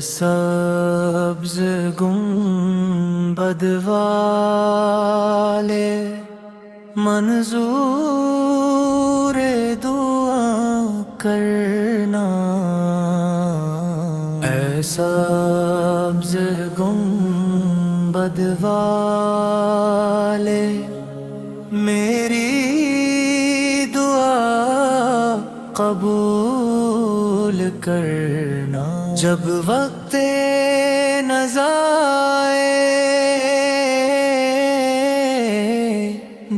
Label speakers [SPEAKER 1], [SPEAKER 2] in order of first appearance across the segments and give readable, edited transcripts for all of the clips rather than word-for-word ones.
[SPEAKER 1] سبز گنبد والے منظور دعا کرنا، اے سبز گنبد والے میری دعا قبول کرنا۔ جب وقت نزائے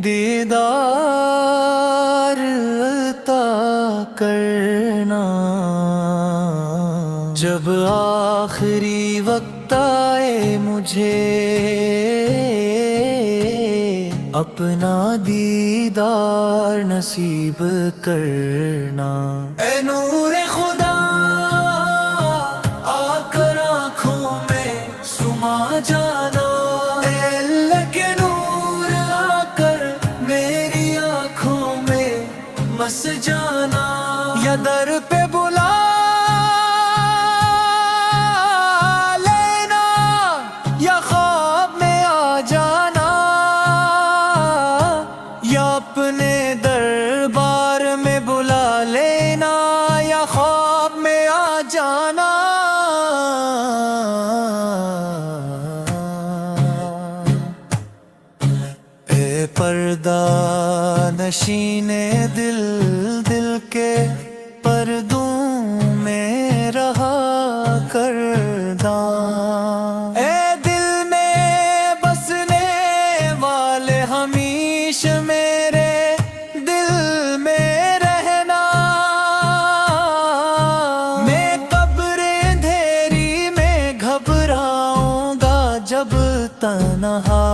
[SPEAKER 1] دیدار عطا کرنا، جب آخری وقت آئے مجھے اپنا دیدار نصیب کرنا۔ اے نور خدا آ کر آنکھوں میں سما جانا، اے اللہ کے نور آ کر میری آنکھوں میں مس جانا، یا در پہ بلا لینا یا خواب میں آ جانا، یا اپنے دربار میں بلا لینا یا خواب میں آ جانا۔ اے پردہ نشین دل، دل کے پردوں میں رہا کردہ، اے دل میں بسنے والے ہمیشہ میرے دل میں رہنا، میں قبر اندھیری میں گھبراؤں گا جب تنہا،